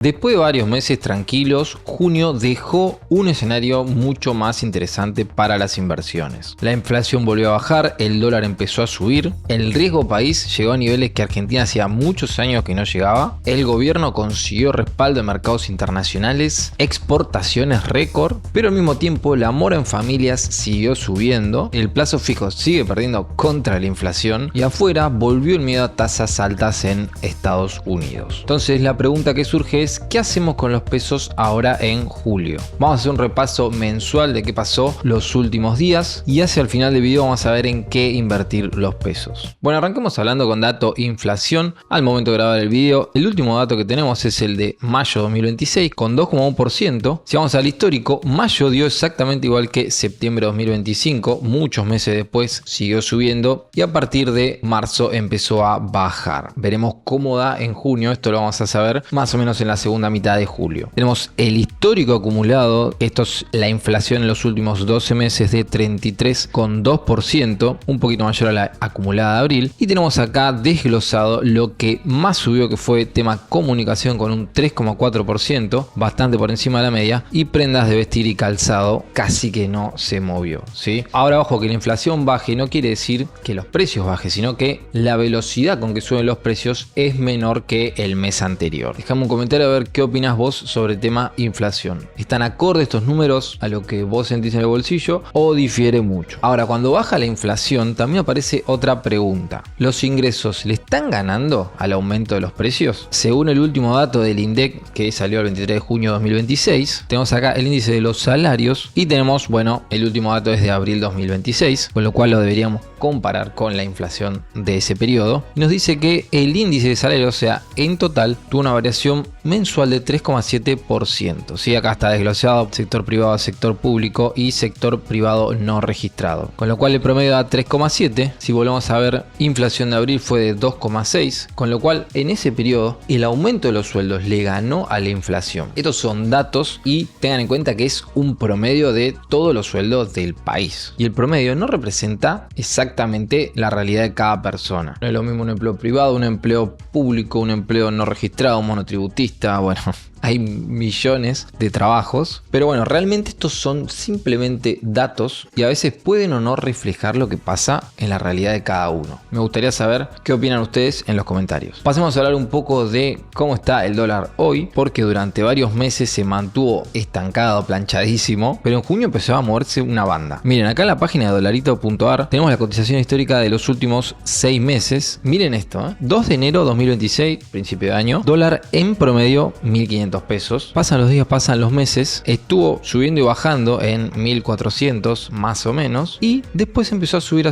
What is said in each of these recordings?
Después de varios meses tranquilos, junio dejó un escenario mucho más interesante para las inversiones. La inflación volvió a bajar, el dólar empezó a subir, el riesgo país llegó a niveles que Argentina hacía muchos años que no llegaba, el gobierno consiguió respaldo en mercados internacionales, exportaciones récord, pero al mismo tiempo la mora en familias siguió subiendo, el plazo fijo sigue perdiendo contra la inflación y afuera volvió el miedo a tasas altas en Estados Unidos. Entonces la pregunta que surge es: ¿qué hacemos con los pesos ahora en julio? Vamos a hacer un repaso mensual de qué pasó los últimos días y hacia el final del video vamos a ver en qué invertir los pesos. Bueno, arranquemos hablando con dato inflación. Al momento de grabar el video, el último dato que tenemos es el de mayo 2026 con 2,1%. Si vamos al histórico, mayo dio exactamente igual que septiembre 2025, muchos meses después siguió subiendo y a partir de marzo empezó a bajar. Veremos cómo da en junio, esto lo vamos a saber más o menos en la segunda mitad de julio. Tenemos el histórico acumulado, esto es la inflación en los últimos 12 meses de 33,2%, un poquito mayor a la acumulada de abril, y tenemos acá desglosado lo que más subió, que fue tema comunicación con un 3,4%, bastante por encima de la media, y prendas de vestir y calzado casi que no se movió, ¿sí? Ahora ojo, que la inflación baje no quiere decir que los precios bajen, sino que la velocidad con que suben los precios es menor que el mes anterior. Dejame un comentario a ver qué opinas vos sobre el tema inflación. ¿Están acorde estos números a lo que vos sentís en el bolsillo o difiere mucho? Ahora, cuando baja la inflación también aparece otra pregunta. ¿Los ingresos le están ganando al aumento de los precios? Según el último dato del INDEC que salió el 23 de junio de 2026, tenemos acá el índice de los salarios y tenemos, bueno, el último dato es de abril 2026, con lo cual lo deberíamos comparar con la inflación de ese periodo. Y nos dice que el índice de salario, o sea, en total, tuvo una variación mensual de 3,7%. Sí, acá está desglosado sector privado, sector público y sector privado no registrado. Con lo cual el promedio da 3,7. Si volvemos a ver, inflación de abril fue de 2,6. Con lo cual en ese periodo el aumento de los sueldos le ganó a la inflación. Estos son datos y tengan en cuenta que es un promedio de todos los sueldos del país. Y el promedio no representa exactamente la realidad de cada persona. No es lo mismo un empleo privado, un empleo público, un empleo no registrado, un monotributista, bueno, hay millones de trabajos, pero bueno, realmente estos son simplemente datos y a veces pueden o no reflejar lo que pasa en la realidad de cada uno. Me gustaría saber qué opinan ustedes en los comentarios. Pasemos a hablar un poco de cómo está el dólar hoy, porque durante varios meses se mantuvo estancado, planchadísimo, pero en junio empezó a moverse una banda. Miren, acá en la página de dolarito.ar tenemos la cotización histórica de los últimos 6 meses. Miren esto, 2 de enero 2026, principio de año, dólar en promedio 1.500 pesos. Pasan los días, pasan los meses, estuvo subiendo y bajando en 1.400 más o menos y después empezó a subir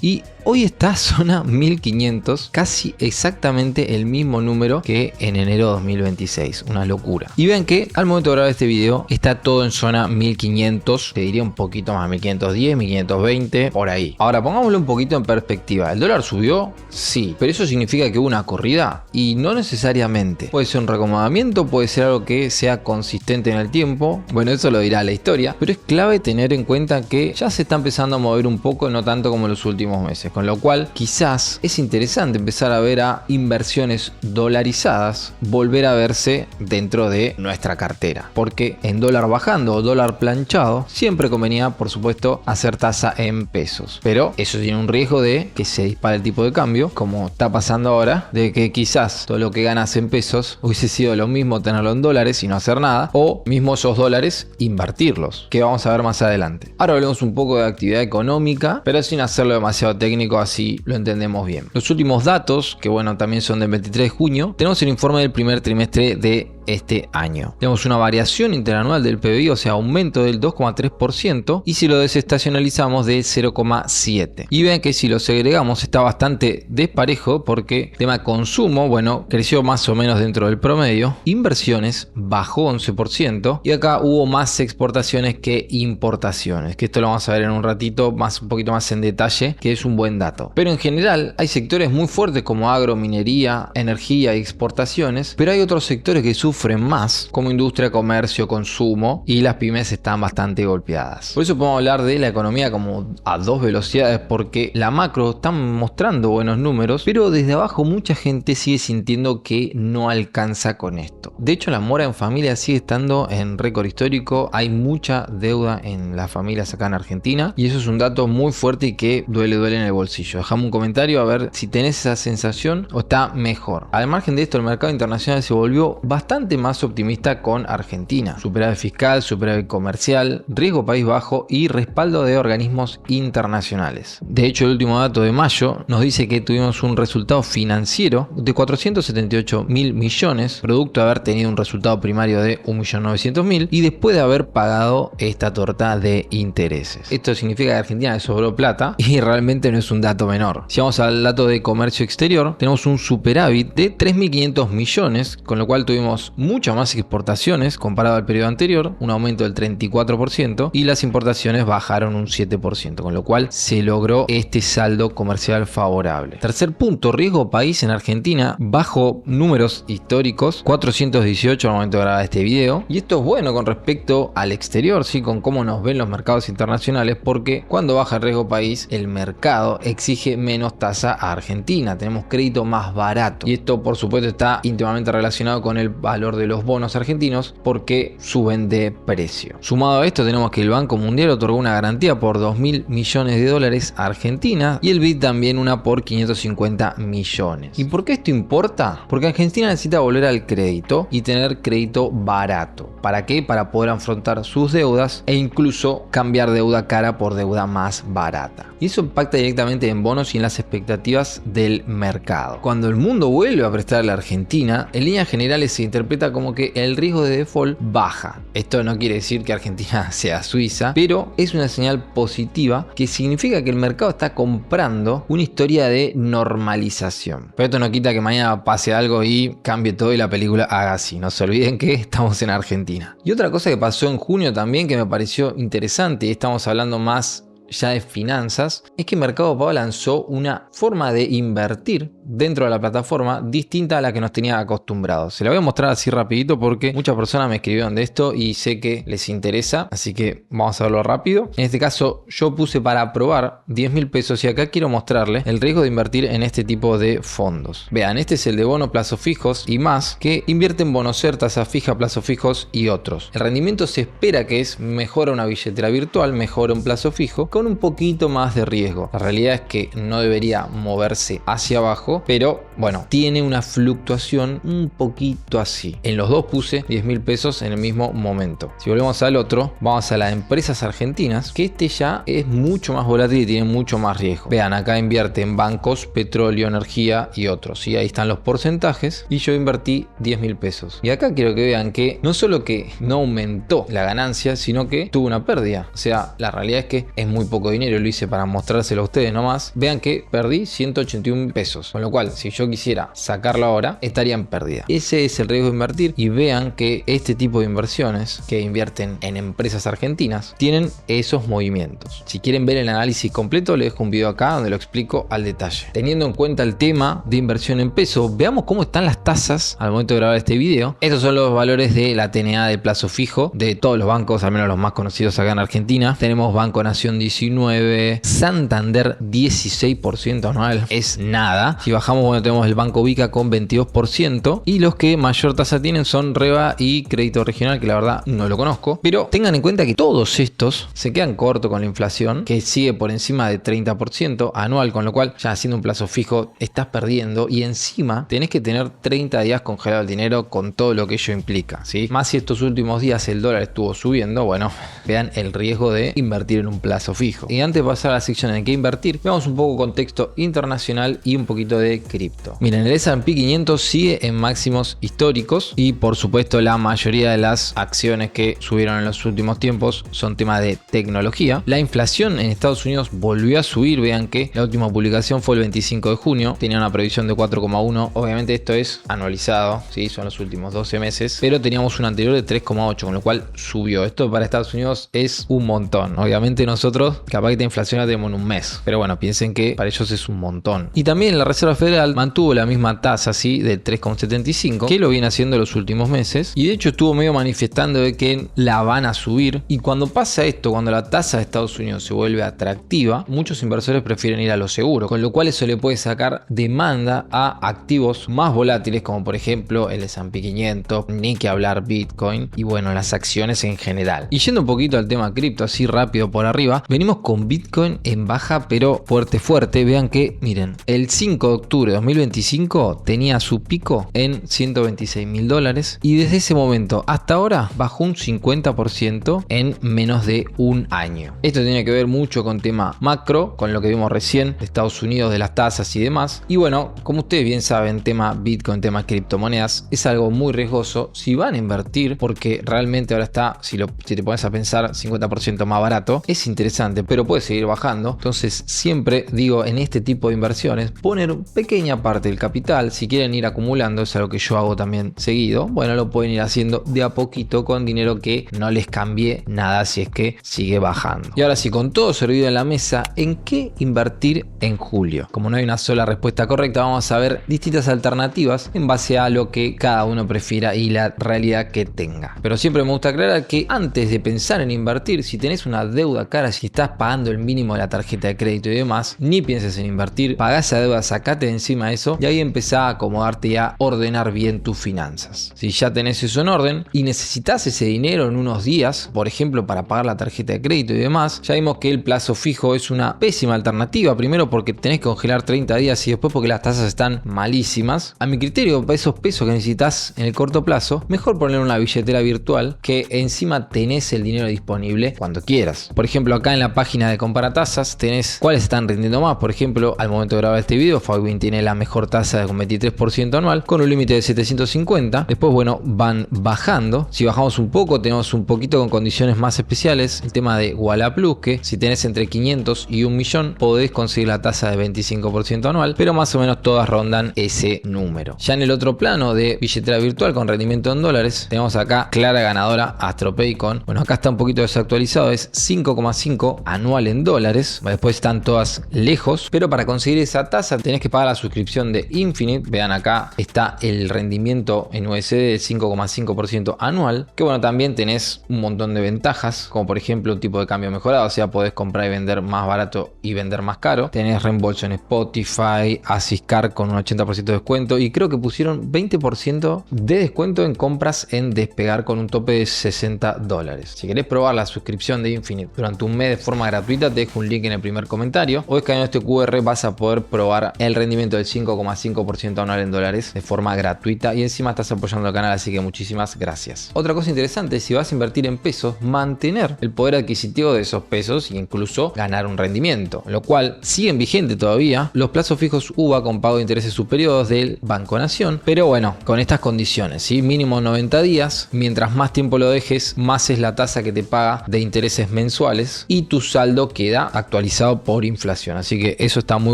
y hoy está zona 1.500, casi exactamente el mismo número que en enero 2026, una locura. Y vean que al momento de grabar este video está todo en zona 1.500, te diría un poquito más, 1.510, 1.520, por ahí. Ahora pongámoslo un poquito en perspectiva. ¿El dólar subió? Sí, pero eso significa que hubo una corrida y no necesariamente. Puede ser un reacomodamiento, puede ser algo que sea consistente en el tiempo, bueno, eso lo dirá la historia, pero es clave tener en cuenta que ya se está empezando a mover un poco, no tanto como en los últimos meses, con lo cual quizás es interesante empezar a ver a inversiones dolarizadas volver a verse dentro de nuestra cartera, porque en dólar bajando o dólar planchado siempre convenía, por supuesto, hacer tasa en pesos, pero eso tiene un riesgo de que se dispare el tipo de cambio, como está pasando ahora, de que quizás todo lo que ganas en pesos hubiese sido lo mismo tenerlo en dólares y no hacer nada, o mismo esos dólares invertirlos, que vamos a ver más adelante. Ahora hablemos un poco de actividad económica, pero sin hacerlo demasiado técnico, así lo entendemos bien. Los últimos datos, que bueno, también son del 23 de junio, tenemos el informe del primer trimestre de este año. Tenemos una variación interanual del PBI, o sea, aumento del 2,3%, y si lo desestacionalizamos de 0,7%. Y vean que si lo segregamos está bastante desparejo, porque tema consumo, bueno, creció más o menos dentro del promedio, inversiones bajó 11%, y acá hubo más exportaciones que importaciones, que esto lo vamos a ver en un ratito, un poquito más en detalle, que es un buen dato. Pero en general hay sectores muy fuertes como agro, minería, energía y exportaciones, pero hay otros sectores que sufren sufren más, como industria, comercio, consumo, y las pymes están bastante golpeadas. Por eso podemos hablar de la economía como a dos velocidades, porque la macro están mostrando buenos números, pero desde abajo mucha gente sigue sintiendo que no alcanza con esto. De hecho, la mora en familia sigue estando en récord histórico. Hay mucha deuda en las familias acá en Argentina y eso es un dato muy fuerte y que duele en el bolsillo. Dejame un comentario a ver si tenés esa sensación o está mejor. Al margen de esto, el mercado internacional se volvió bastante más optimista con Argentina. Superávit fiscal, superávit comercial, riesgo país bajo y respaldo de organismos internacionales. De hecho, el último dato de mayo nos dice que tuvimos un resultado financiero de 478 mil millones, producto de haber tenido un resultado primario de 1.900.000 y después de haber pagado esta torta de intereses. Esto significa que Argentina le sobró plata y realmente no es un dato menor. Si vamos al dato de comercio exterior, tenemos un superávit de 3.500 millones, con lo cual tuvimos muchas más exportaciones comparado al periodo anterior, un aumento del 34%, y las importaciones bajaron un 7%, con lo cual se logró este saldo comercial favorable. Tercer punto, riesgo país en Argentina, bajo números históricos, 418 al momento de grabar este video, y esto es bueno con respecto al exterior, ¿sí? Con cómo nos ven los mercados internacionales, porque cuando baja el riesgo país, el mercado exige menos tasa a Argentina, tenemos crédito más barato, y esto por supuesto está íntimamente relacionado con el valor de los bonos argentinos porque suben de precio. Sumado a esto, tenemos que el Banco Mundial otorgó una garantía por 2.000 millones de dólares a Argentina y el BID también una por 550 millones. ¿Y por qué esto importa? Porque Argentina necesita volver al crédito y tener crédito barato. ¿Para qué? Para poder afrontar sus deudas e incluso cambiar deuda cara por deuda más barata. Y eso impacta directamente en bonos y en las expectativas del mercado. Cuando el mundo vuelve a prestar a la Argentina, en líneas generales se interpreta como que el riesgo de default baja. Esto no quiere decir que Argentina sea Suiza, pero es una señal positiva que significa que el mercado está comprando una historia de normalización. Pero esto no quita que mañana pase algo y cambie todo y la película haga así. No se olviden que estamos en Argentina. Y otra cosa que pasó en junio también que me pareció interesante, y estamos hablando más ya de finanzas, es que Mercado Pago lanzó una forma de invertir dentro de la plataforma distinta a la que nos tenía acostumbrados. Se la voy a mostrar así rapidito porque muchas personas me escribieron de esto y sé que les interesa, así que vamos a verlo rápido. En este caso yo puse para probar 10.000 pesos y acá quiero mostrarles el riesgo de invertir en este tipo de fondos. Vean, este es el de bono, plazos fijos y más, que invierte en Bonocer, tasa fija, plazos fijos y otros. El rendimiento se espera que es mejor a una billetera virtual, mejor a un plazo fijo, con un poquito más de riesgo. La realidad es que no debería moverse hacia abajo, pero bueno, tiene una fluctuación un poquito así. En los dos puse 10.000 pesos en el mismo momento. Si volvemos al otro, vamos a las empresas argentinas, que este ya es mucho más volátil y tiene mucho más riesgo. Vean, acá invierte en bancos, petróleo, energía y otros. ¿Sí? Ahí están los porcentajes y yo invertí 10.000 pesos. Y acá quiero que vean que no solo que no aumentó la ganancia, sino que tuvo una pérdida. O sea, la realidad es que es muy poco dinero, lo hice para mostrárselo a ustedes nomás. Vean que perdí 181 pesos, con lo cual si yo quisiera sacarlo ahora estaría en pérdida. Ese es el riesgo de invertir, y vean que este tipo de inversiones que invierten en empresas argentinas tienen esos movimientos. Si quieren ver el análisis completo, les dejo un video acá donde lo explico al detalle. Teniendo en cuenta el tema de inversión en peso, veamos cómo están las tasas al momento de grabar este video. Estos son los valores de la TNA de plazo fijo de todos los bancos, al menos los más conocidos acá en Argentina. Tenemos Banco Nación 19, Santander 16% anual, es nada. Si bajamos, bueno, tenemos el Banco Vica con 22%, y los que mayor tasa tienen son Reba y Crédito Regional, que la verdad no lo conozco. Pero tengan en cuenta que todos estos se quedan cortos con la inflación, que sigue por encima de 30% anual, con lo cual ya haciendo un plazo fijo estás perdiendo, y encima tenés que tener 30 días congelado el dinero con todo lo que ello implica, ¿sí? Más si estos últimos días el dólar estuvo subiendo, bueno, vean el riesgo de invertir en un plazo fijo. Y antes de pasar a la sección en qué invertir, veamos un poco contexto internacional y un poquito de cripto. Miren, el S&P 500 sigue en máximos históricos y por supuesto la mayoría de las acciones que subieron en los últimos tiempos son tema de tecnología. La inflación en Estados Unidos volvió a subir, vean que la última publicación fue el 25 de junio, tenía una previsión de 4,1, obviamente esto es anualizado, ¿sí? Son los últimos 12 meses, pero teníamos una anterior de 3,8, con lo cual subió. Esto para Estados Unidos es un montón. Obviamente nosotros capaz que esta inflación la tenemos en un mes, pero bueno, piensen que para ellos es un montón. Y también la Reserva Reserva Federal mantuvo la misma tasa, ¿sí?, de 3,75, que lo viene haciendo los últimos meses, y de hecho estuvo medio manifestando de que la van a subir. Y cuando pasa esto, cuando la tasa de Estados Unidos se vuelve atractiva, muchos inversores prefieren ir a lo seguro, con lo cual eso le puede sacar demanda a activos más volátiles, como por ejemplo el S&P 500, ni que hablar Bitcoin, y bueno, las acciones en general. Y yendo un poquito al tema cripto, así rápido por arriba, venimos con Bitcoin en baja, pero fuerte. Vean que, miren, el 5 de octubre de 2025 tenía su pico en $126.000, y desde ese momento hasta ahora bajó un 50% en menos de un año. Esto tiene que ver mucho con tema macro, con lo que vimos recién de Estados Unidos, de las tasas y demás. Y bueno, como ustedes bien saben, tema Bitcoin, tema criptomonedas, es algo muy riesgoso si van a invertir, porque realmente ahora está, si te pones a pensar, 50% más barato. Es interesante, pero puede seguir bajando. Entonces siempre digo, en este tipo de inversiones, poner pequeña parte del capital. Si quieren ir acumulando, es algo que yo hago también seguido, bueno, lo pueden ir haciendo de a poquito con dinero que no les cambie nada si es que sigue bajando. Y ahora sí, con todo servido en la mesa, ¿en qué invertir en julio? Como no hay una sola respuesta correcta, vamos a ver distintas alternativas en base a lo que cada uno prefiera y la realidad que tenga. Pero siempre me gusta aclarar que antes de pensar en invertir, si tenés una deuda cara, si estás pagando el mínimo de la tarjeta de crédito y demás, ni pienses en invertir, pagá esa deuda, sacate de encima de eso y ahí empezá a acomodarte y a ordenar bien tus finanzas. Si ya tenés eso en orden y necesitas ese dinero en unos días, por ejemplo para pagar la tarjeta de crédito y demás, ya vimos que el plazo fijo es una pésima alternativa. Primero porque tenés que congelar 30 días y después porque las tasas están malísimas. A mi criterio, para esos pesos que necesitas en el corto plazo, mejor poner una billetera virtual que encima tenés el dinero disponible cuando quieras. Por ejemplo, acá en la página de comparatasas tenés cuáles están rindiendo más. Por ejemplo, al momento de grabar este video, Filecoin tiene la mejor tasa de un 23% anual con un límite de 750. Después, bueno, van bajando. Si bajamos un poco, tenemos un poquito con condiciones más especiales. El tema de Walla Plus, que si tenés entre 500 y 1 millón, podés conseguir la tasa de 25% anual, pero más o menos todas rondan ese número. Ya en el otro plano de billetera virtual con rendimiento en dólares, tenemos acá clara ganadora AstroPay con, bueno, acá está un poquito desactualizado, es 5,5 anual en dólares. Después están todas lejos, pero para conseguir esa tasa tenés que pagar la suscripción de Infinite. Vean, acá está el rendimiento en USD de 5,5% anual, que bueno, también tenés un montón de ventajas, como por ejemplo un tipo de cambio mejorado, o sea, podés comprar y vender más barato y vender más caro. Tenés reembolso en Spotify, Asiscar con un 80% de descuento, y creo que pusieron 20% de descuento en compras en Despegar con un tope de $60. Si querés probar la suscripción de Infinite durante un mes de forma gratuita, te dejo un link en el primer comentario, o escaneando este QR vas a poder probar el rendimiento del 5,5% anual en dólares de forma gratuita, y encima estás apoyando el canal, así que muchísimas gracias. Otra cosa interesante, si vas a invertir en pesos, mantener el poder adquisitivo de esos pesos e incluso ganar un rendimiento, lo cual siguen vigente todavía los plazos fijos UVA con pago de intereses superiores del Banco Nación, pero bueno, con estas condiciones, ¿sí? Mínimo 90 días, mientras más tiempo lo dejes, más es la tasa que te paga de intereses mensuales y tu saldo queda actualizado por inflación, así que eso está muy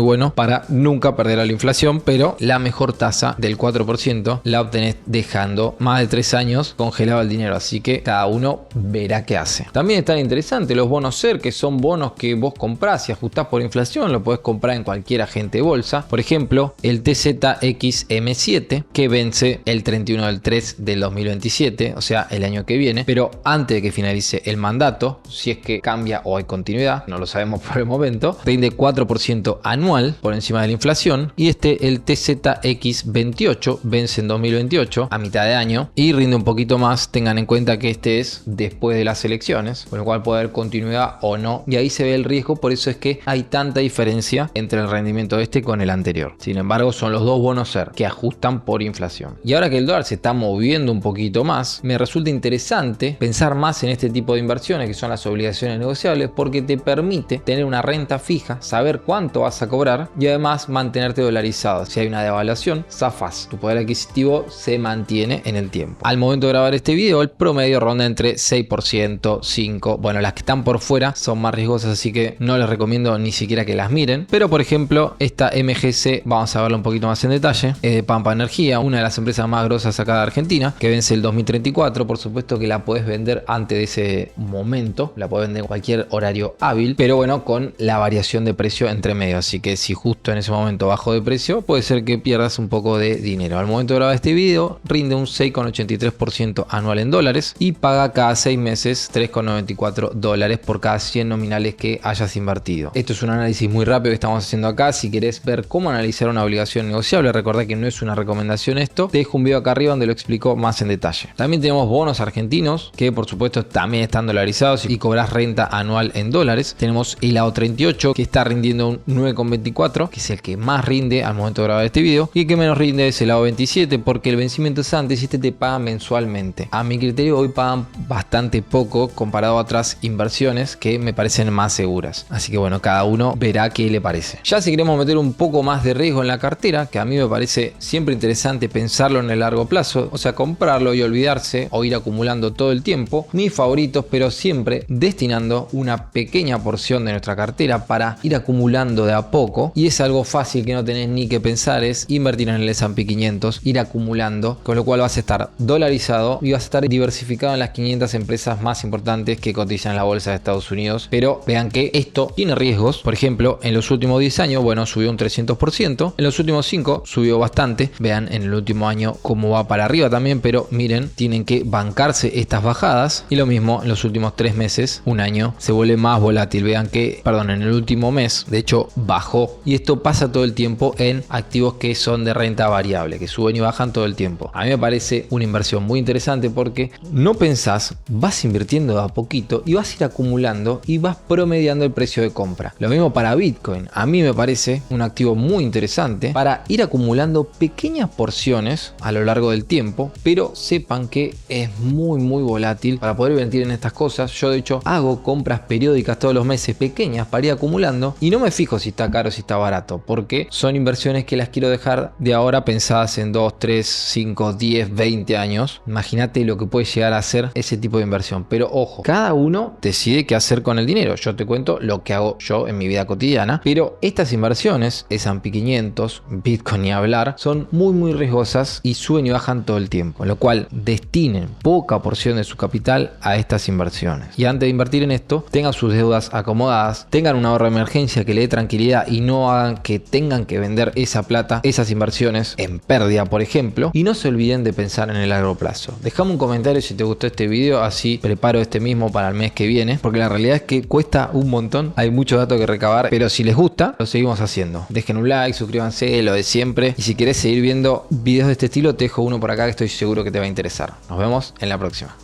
bueno para nunca perder a la inflación, pero la mejor tasa del 4% la obtenés dejando más de 3 años congelado el dinero, así que cada uno verá qué hace. También están interesantes los bonos SER, que son bonos que vos comprás y ajustás por inflación, lo podés comprar en cualquier agente de bolsa. Por ejemplo, el TZXM7, que vence el 31 del 3 del 2027, o sea, el año que viene, pero antes de que finalice el mandato, si es que cambia o hay continuidad, no lo sabemos por el momento, rinde 4% anual por encima de la inflación. Y el TZX28 vence en 2028, a mitad de año, y rinde un poquito más. Tengan en cuenta que este es después de las elecciones, con lo cual puede haber continuidad o no, y ahí se ve el riesgo. Por eso es que hay tanta diferencia entre el rendimiento de este con el anterior. Sin embargo, son los dos bonos SER que ajustan por inflación. Y ahora que el dólar se está moviendo un poquito más, me resulta interesante pensar más en este tipo de inversiones, que son las obligaciones negociables, porque te permite tener una renta fija, saber cuánto vas a cobrar y además mantenerte dolarizado. Si hay una devaluación, zafas, tu poder adquisitivo se mantiene en el tiempo. Al momento de grabar este video, el promedio ronda entre 6%, 5%. Bueno, las que están por fuera son más riesgosas, así que no les recomiendo ni siquiera que las miren. Pero por ejemplo, esta MGC, vamos a verla un poquito más en detalle, es de Pampa Energía, una de las empresas más grosas acá de Argentina, que vence el 2034. Por supuesto que la podés vender antes de ese momento, la podés vender en cualquier horario hábil, pero bueno, con la variación de precio entre medio. Así que si justo en ese momento bajo de precio, puede ser que pierdas un poco de dinero. Al momento de grabar este video, rinde un 6,83% anual en dólares y paga cada 6 meses $3,94 por cada 100 nominales que hayas invertido. Esto es un análisis muy rápido que estamos haciendo acá. Si querés ver cómo analizar una obligación negociable, recordá que no es una recomendación esto, te dejo un video acá arriba donde lo explico más en detalle. También tenemos bonos argentinos que por supuesto también están dolarizados y cobras renta anual en dólares. Tenemos el AO38 que está rindiendo un 9,24, que es el que más rinde al momento de grabar este video, y el que menos rinde es el AO27 porque el vencimiento es antes y este te paga mensualmente. A mi criterio hoy pagan bastante poco comparado a otras inversiones que me parecen más seguras. Así que bueno, cada uno verá qué le parece. Ya si queremos meter un poco más de riesgo en la cartera, que a mí me parece siempre interesante pensarlo en el largo plazo, o sea, comprarlo y olvidarse o ir acumulando todo el tiempo, mis favoritos, pero siempre destinando una pequeña porción de nuestra cartera para ir acumulando de a poco, y es algo fácil que no tenés ni que pensar, es invertir en el S&P 500, ir acumulando, con lo cual vas a estar dolarizado y vas a estar diversificado en las 500 empresas más importantes que cotizan en la bolsa de Estados Unidos. Pero vean que esto tiene riesgos. Por ejemplo, en los últimos 10 años, bueno, subió un 300%, en los últimos 5 subió bastante. Vean en el último año cómo va para arriba también, pero miren, tienen que bancarse estas bajadas, y lo mismo en los últimos 3 meses, un año, se vuelve más volátil. Vean que, perdón, en el último mes, de hecho, bajó, y esto pasa todo el tiempo en activos que son de renta variable, que suben y bajan todo el tiempo. A mí me parece una inversión muy interesante porque no pensás, vas invirtiendo de a poquito y vas a ir acumulando y vas promediando el precio de compra. Lo mismo para Bitcoin. A mí me parece un activo muy interesante para ir acumulando pequeñas porciones a lo largo del tiempo, pero sepan que es muy volátil para poder invertir en estas cosas. Yo de hecho hago compras periódicas todos los meses pequeñas para ir acumulando y no me fijo si está caro o si está barato, porque son inversiones que las quiero dejar de ahora pensadas en 2, 3, 5, 10, 20 años. Imagínate lo que puede llegar a ser ese tipo de inversión. Pero ojo, cada uno decide qué hacer con el dinero. Yo te cuento lo que hago yo en mi vida cotidiana, pero estas inversiones, S&P 500, Bitcoin ni hablar, son muy riesgosas y suben y bajan todo el tiempo, con lo cual destinen poca porción de su capital a estas inversiones. Y antes de invertir en esto, tengan sus deudas acomodadas, tengan un ahorro de emergencia que le dé tranquilidad y no hagan que tengan que vender esa plata, esas inversiones en pérdida, por ejemplo, y no se olviden de pensar en el largo plazo. Dejame un comentario si te gustó este video, así preparo este mismo para el mes que viene, porque la realidad es que cuesta un montón, hay muchos datos que recabar, pero si les gusta, lo seguimos haciendo. Dejen un like, suscríbanse, lo de siempre, y si querés seguir viendo videos de este estilo, te dejo uno por acá que estoy seguro que te va a interesar. Nos vemos en la próxima.